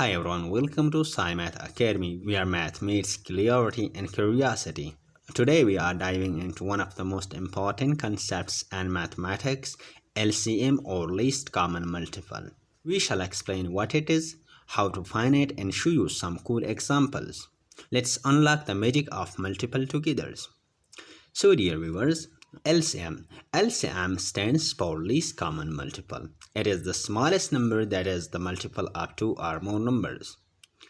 Hi everyone, welcome to Scimath Academy, where math meets clarity and curiosity. Today we are diving into one of the most important concepts in mathematics, LCM or least common multiple. We shall explain what it is, how to find it, and show you some cool examples. Let's unlock the magic of multiple together. So dear viewers, LCM. LCM stands for least common multiple. It is the smallest number that is the multiple of two or more numbers.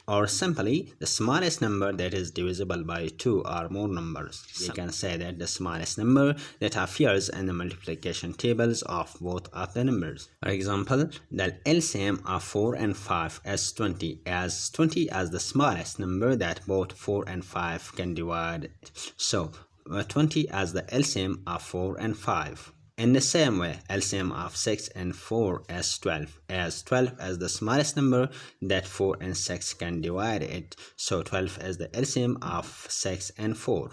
Or simply, the smallest number that is divisible by two or more numbers. We can say that the smallest number that appears in the multiplication tables of both of the numbers. For example, the LCM of 4 and 5 is 20, as 20 as the smallest number that both 4 and 5 can divide. So, 20 as the LCM of 4 and 5. In the same way, LCM of 6 and 4 is 12, as 12 is the smallest number that 4 and 6 can divide it, so 12 is the LCM of 6 and 4.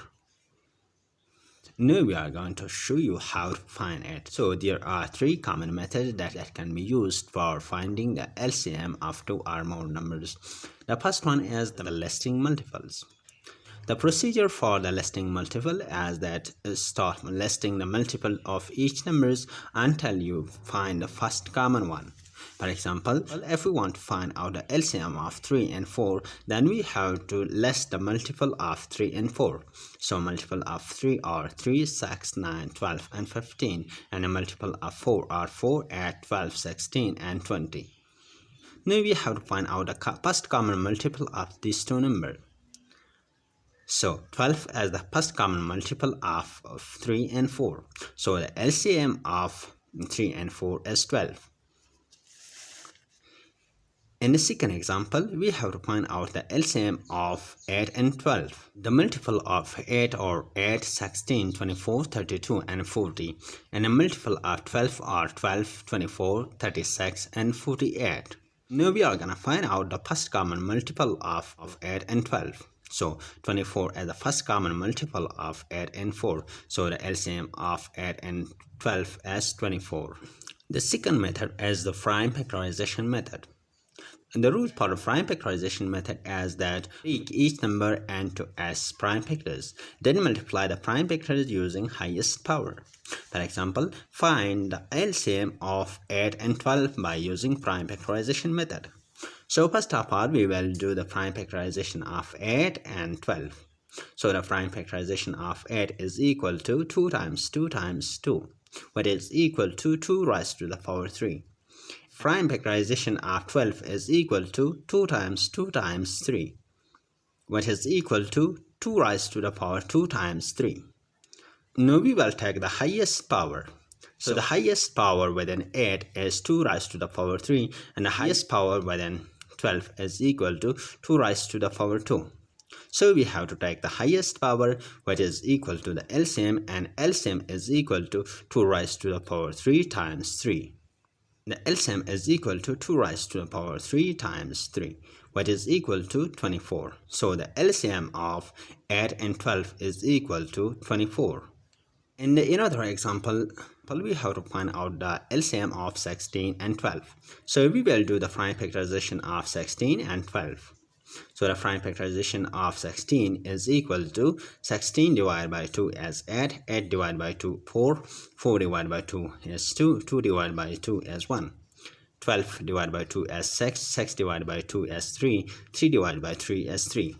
Now we are going to show you how to find it. So there are three common methods that can be used for finding the LCM of two or more numbers. The first one is the listing multiples. The procedure for the listing multiple is that start listing the multiple of each numbers until you find the first common one. For example, if we want to find out the LCM of 3 and 4, then we have to list the multiple of 3 and 4. So multiple of 3 are 3, 6, 9, 12 and 15, and a multiple of 4 are 4, 8, 12, 16 and 20. Now we have to find out the first common multiple of these two numbers. So 12 is the first common multiple of 3 and 4. So the LCM of 3 and 4 is 12. In the second example, we have to find out the LCM of 8 and 12. The multiple of 8 are 8, 16, 24, 32 and 40. And the multiple of 12 are 12, 24, 36 and 48. Now we are going to find out the first common multiple of 8 and 12. So 24 is the first common multiple of 8 and 4. So the LCM of 8 and 12 is 24. The second method is the prime factorization method. And the rule for the prime factorization method is that break each number into s prime factors, then multiply the prime factors using highest power. For example, find the LCM of 8 and 12 by using prime factorization method. So first of all, we will do the prime factorization of 8 and 12. So the prime factorization of 8 is equal to 2 times 2 times 2, which is equal to 2 raised to the power 3. Prime factorization of 12 is equal to 2 times 2 times 3, which is equal to 2 raised to the power 2 times 3. Now we will take the highest power. So the highest power within 8 is 2 raised to the power 3, and the highest power within 12 is equal to 2 raised to the power 2. So we have to take the highest power, which is equal to the LCM, and LCM is equal to 2 raised to the power 3 times 3. The LCM is equal to 2 raised to the power 3 times 3, which is equal to 24. So the LCM of 8 and 12 is equal to 24. In another example, we have to find out the LCM of 16 and 12. So we will do the prime factorization of 16 and 12. So the prime factorization of 16 is equal to 16 divided by 2 is 8, 8 divided by 2 4, 4 divided by 2 is 2, 2 divided by 2 is 1. 12 divided by 2 is 6, 6 divided by 2 is 3, 3 divided by 3 is 3.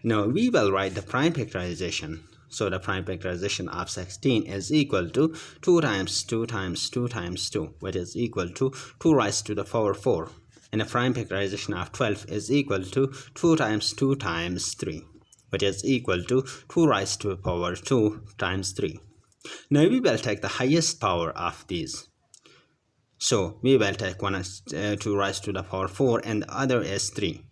Now we will write the prime factorization. So the prime factorization of 16 is equal to 2 times 2 times 2 times 2, which is equal to 2 raised to the power 4. And the prime factorization of 12 is equal to 2 times 2 times 3, which is equal to 2 raised to the power 2 times 3. Now we will take the highest power of these. So we will take one as 2 raised to the power 4 and the other is 3.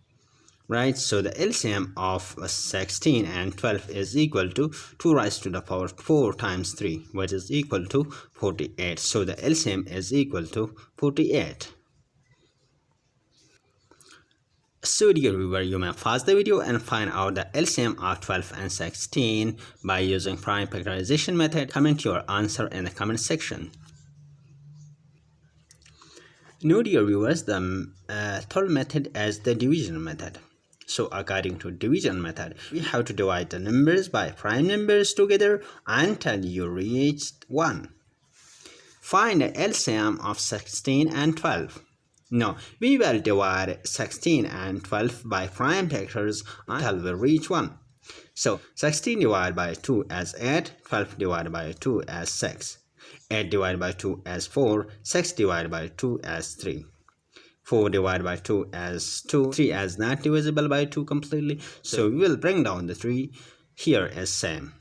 Right, so the LCM of 16 and 12 is equal to 2 raised to the power 4 times 3, which is equal to 48. So the LCM is equal to 48. So dear viewer, you may pause the video and find out the LCM of 12 and 16 by using prime factorization method. Comment your answer in the comment section. Now dear viewers, the third method is the division method. So according to division method, we have to divide the numbers by prime numbers together until you reach 1. Find the LCM of 16 and 12. Now, we will divide 16 and 12 by prime factors until we reach 1. So, 16 divided by 2 as 8, 12 divided by 2 as 6, 8 divided by 2 as 4, 6 divided by 2 as 3. 4 divided by 2 as 2, 3 as not divisible by 2 completely. So, we will bring down the 3 here as same.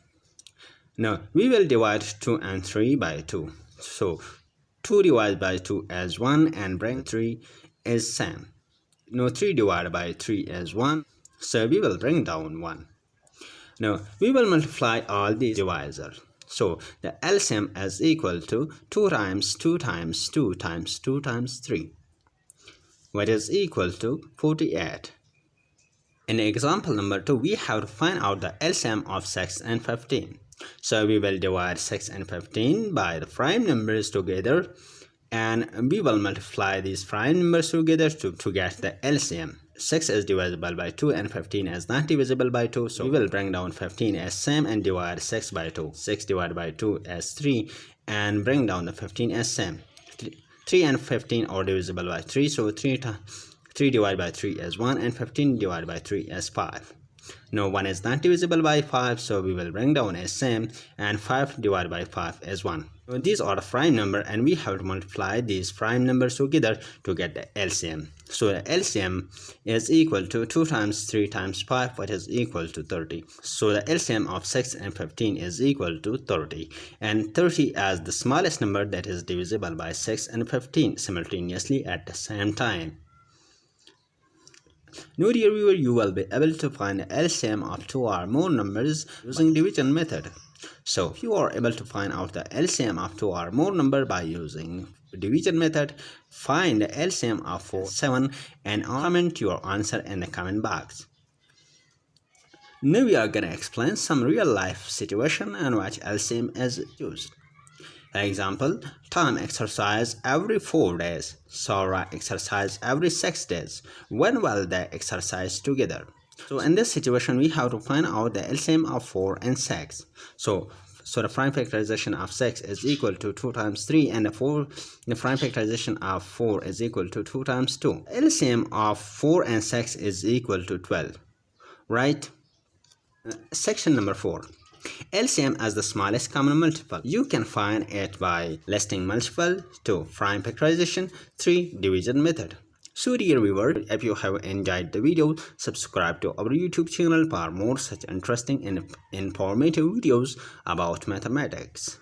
Now, we will divide 2 and 3 by 2. So, 2 divided by 2 as 1 and bring 3 is same. Now, 3 divided by 3 as 1. So, we will bring down 1. Now, we will multiply all these divisors. So, the LCM is equal to 2 times 2 times 2 times 2 times 3, which is equal to 48. In example number 2, we have to find out the LCM of 6 and 15. So, we will divide 6 and 15 by the prime numbers together, and we will multiply these prime numbers together to get the LCM. 6 is divisible by 2 and 15 is not divisible by 2. So, we will bring down 15 as same and divide 6 by 2. 6 divided by 2 as 3 and bring down the 15 as same. 3 and 15 are divisible by 3. So, 3 divided by 3 as 1 and 15 divided by 3 as 5. Now 1 is not divisible by 5, so we will bring down as same, and 5 divided by 5 as 1. So these are the prime number, and we have to multiply these prime numbers together to get the LCM. So the LCM is equal to 2 times 3 times 5, which is equal to 30. So the LCM of 6 and 15 is equal to 30, and 30 as the smallest number that is divisible by 6 and 15 simultaneously at the same time. Now dear viewer, you will be able to find the LCM of 2 or more numbers using division method. So if you are able to find out the LCM of 2 or more number by using division method, find the LCM of 4, 7 and comment your answer in the comment box. Now we are going to explain some real life situation in which LCM is used. For example, Tom exercise every 4 days, Sarah exercise every 6 days. When will they exercise together? So in this situation, we have to find out the LCM of 4 and 6. So the prime factorization of 6 is equal to 2 times 3, and the prime factorization of 4 is equal to 2 times 2. LCM of 4 and 6 is equal to 12, right? Section number 4. LCM as the smallest common multiple. You can find it by listing multiple, 2 prime factorization, 3 division method. So dear viewer, if you have enjoyed the video, subscribe to our YouTube channel for more such interesting and informative videos about mathematics.